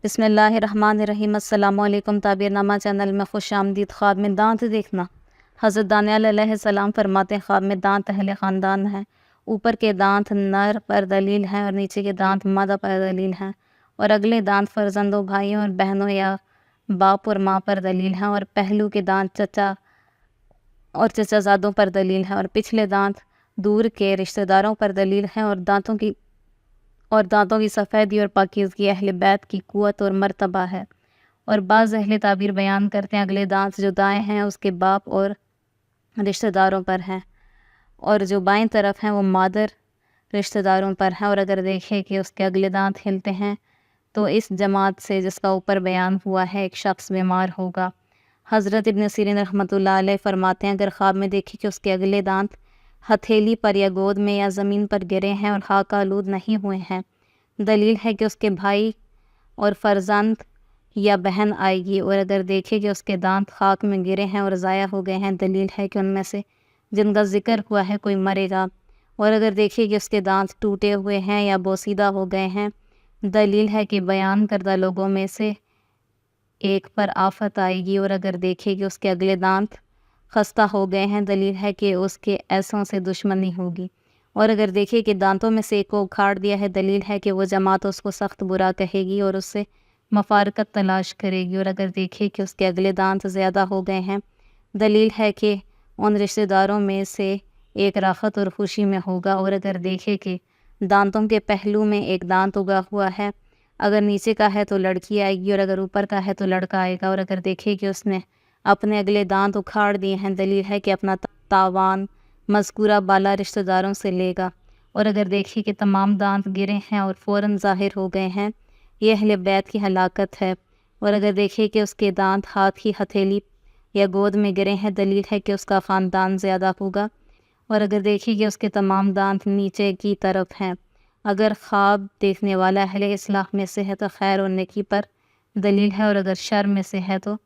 بسم اللہ الرحمن الرحیم۔ السلام علیکم۔ تعبیر نامہ چینل میں خوش آمدید۔ خواب میں دانت دیکھنا۔ حضرت دانیال علیہ السلام فرماتے ہیں خواب میں دانت اہل خاندان ہیں۔ اوپر کے دانت نر پر دلیل ہیں اور نیچے کے دانت مادہ پر دلیل ہیں، اور اگلے دانت فرزندوں، بھائیوں اور بہنوں یا باپ اور ماں پر دلیل ہیں، اور پہلو کے دانت چچا اور چچا زادوں پر دلیل ہیں، اور پچھلے دانت دور کے رشتہ داروں پر دلیل ہیں، اور دانتوں کی سفیدی اور پاکیزگی اہل بیت کی قوت اور مرتبہ ہے۔ اور بعض اہل تعبیر بیان کرتے ہیں اگلے دانت جو دائیں ہیں اس کے باپ اور رشتہ داروں پر ہیں، اور جو بائیں طرف ہیں وہ مادر رشتہ داروں پر ہیں، اور اگر دیکھے کہ اس کے اگلے دانت ہلتے ہیں تو اس جماعت سے جس کا اوپر بیان ہوا ہے ایک شخص بیمار ہوگا۔ حضرت ابن سیرین رحمۃ اللہ علیہ فرماتے ہیں اگر خواب میں دیکھے کہ اس کے اگلے دانت ہتھیلی پر یا گود میں یا زمین پر گرے ہیں اور خاک آلود نہیں ہوئے ہیں، دلیل ہے کہ اس کے بھائی اور فرزند یا بہن آئے گی، اور اگر دیکھے کہ اس کے دانت خاک میں گرے ہیں اور ضائع ہو گئے ہیں، دلیل ہے کہ ان میں سے جن کا ذکر ہوا ہے کوئی مرے گا، اور اگر دیکھے کہ اس کے دانت ٹوٹے ہوئے ہیں یا بوسیدہ ہو گئے ہیں، دلیل ہے کہ بیان کردہ لوگوں میں سے ایک پر آفت آئے گی، اور اگر دیکھے کہ اس کے اگلے دانت خستہ ہو گئے ہیں، دلیل ہے کہ اس کے ایسوں سے دشمنی ہوگی، اور اگر دیکھے کہ دانتوں میں سے ایک کو اکھاڑ دیا ہے، دلیل ہے کہ وہ جماعت اس کو سخت برا کہے گی اور اس سے مفارقت تلاش کرے گی، اور اگر دیکھے کہ اس کے اگلے دانت زیادہ ہو گئے ہیں، دلیل ہے کہ ان رشتہ داروں میں سے ایک راحت اور خوشی میں ہوگا، اور اگر دیکھے کہ دانتوں کے پہلو میں ایک دانت اگا ہوا ہے، اگر نیچے کا ہے تو لڑکی آئے گی اور اگر اوپر کا ہے تو لڑکا آئے گا، اور اگر دیکھے کہ اس نے اپنے اگلے دانت اکھاڑ دیے ہیں، دلیل ہے کہ اپنا تاوان مذکورہ بالا رشتہ داروں سے لے گا، اور اگر دیکھے کہ تمام دانت گرے ہیں اور فوراً ظاہر ہو گئے ہیں، یہ اہل بیت کی ہلاکت ہے، اور اگر دیکھے کہ اس کے دانت ہاتھ کی ہتھیلی یا گود میں گرے ہیں، دلیل ہے کہ اس کا خاندان زیادہ ہوگا، اور اگر دیکھے کہ اس کے تمام دانت نیچے کی طرف ہیں، اگر خواب دیکھنے والا اہل اصلاح میں سے ہے تو خیر اور نیکی پر دلیل ہے، اور اگر شر میں سے ہے تو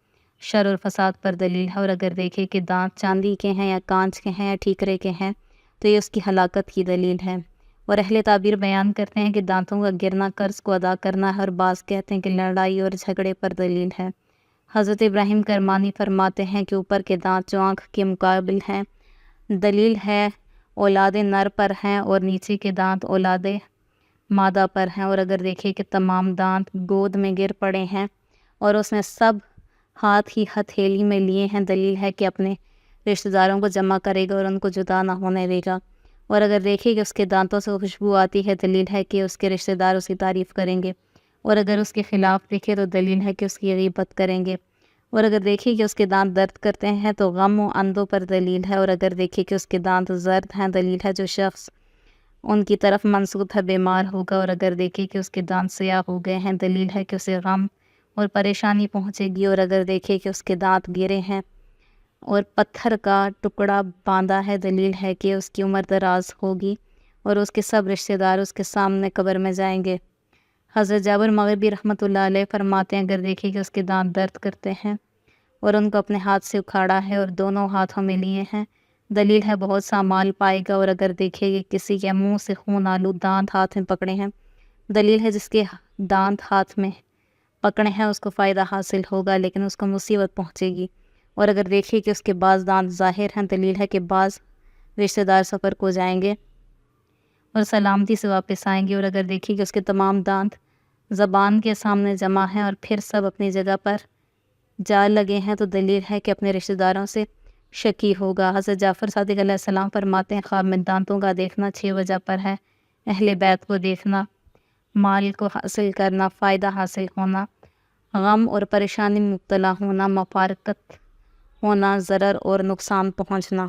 شر اور فساد پر دلیل ہے، اور اگر دیکھے کہ دانت چاندی کے ہیں یا کانچ کے ہیں یا ٹھیکرے کے ہیں تو یہ اس کی ہلاکت کی دلیل ہے۔ اور اہل تعبیر بیان کرتے ہیں کہ دانتوں کا گرنا قرض کو ادا کرنا ہے، اور بعض کہتے ہیں کہ لڑائی اور جھگڑے پر دلیل ہے۔ حضرت ابراہیم کرمانی فرماتے ہیں کہ اوپر کے دانت جو آنکھ کے مقابل ہیں، دلیل ہے اولاد نر پر ہیں، اور نیچے کے دانت اولاد مادہ پر ہیں، اور اگر دیکھے کہ تمام دانت گود میں گر پڑے ہیں اور اس نے سب ہاتھ ہی ہتھیلی میں لیے ہیں، دلیل ہے کہ اپنے رشتہ داروں کو جمع کرے گا اور ان کو جدا نہ ہونے دے گا، اور اگر دیکھے کہ اس کے دانتوں سے خوشبو آتی ہے، دلیل ہے کہ اس کے رشتہ دار اس کی تعریف کریں گے، اور اگر اس کے خلاف دیکھے تو دلیل ہے کہ اس کی غیبت کریں گے، اور اگر دیکھے کہ اس کے دانت درد کرتے ہیں تو غم و اندوں پر دلیل ہے، اور اگر دیکھے کہ اس کے دانت زرد ہیں، دلیل ہے جو شخص ان کی طرف منسوب ہے بیمار ہوگا، اور اگر دیکھے کہ اس کے دانت سیاہ ہو گئے ہیں، دلیل ہے کہ اسے غم اور پریشانی پہنچے گی، اور اگر دیکھے کہ اس کے دانت گرے ہیں اور پتھر کا ٹکڑا باندھا ہے، دلیل ہے کہ اس کی عمر دراز ہوگی اور اس کے سب رشتہ دار اس کے سامنے قبر میں جائیں گے۔ حضرت جابر مغربی رحمۃ اللہ علیہ فرماتے ہیں اگر دیکھے کہ اس کے دانت درد کرتے ہیں اور ان کو اپنے ہاتھ سے اکھاڑا ہے اور دونوں ہاتھوں میں لیے ہیں، دلیل ہے بہت سا مال پائے گا، اور اگر دیکھے کہ کسی کے منہ سے خون آلود دانت ہاتھ میں پکڑے ہیں، دلیل ہے جس کے دانت ہاتھ میں پکڑے ہیں اس کو فائدہ حاصل ہوگا لیکن اس کو مصیبت پہنچے گی، اور اگر دیکھے کہ اس کے بعض دانت ظاہر ہیں، دلیل ہے کہ بعض رشتہ دار سفر کو جائیں گے اور سلامتی سے واپس آئیں گے، اور اگر دیکھے کہ اس کے تمام دانت زبان کے سامنے جمع ہیں اور پھر سب اپنی جگہ پر جا لگے ہیں، تو دلیل ہے کہ اپنے رشتہ داروں سے شکی ہوگا۔ حضرت جعفر صادق علیہ السلام فرماتے ہیں خواب میں دانتوں کا دیکھنا 6 وجہ پر ہے: اہل بیت کو دیکھنا، مال کو حاصل کرنا، فائدہ حاصل ہونا، غم اور پریشانی میں مبتلا ہونا، مفارقت ہونا، ضرر اور نقصان پہنچنا۔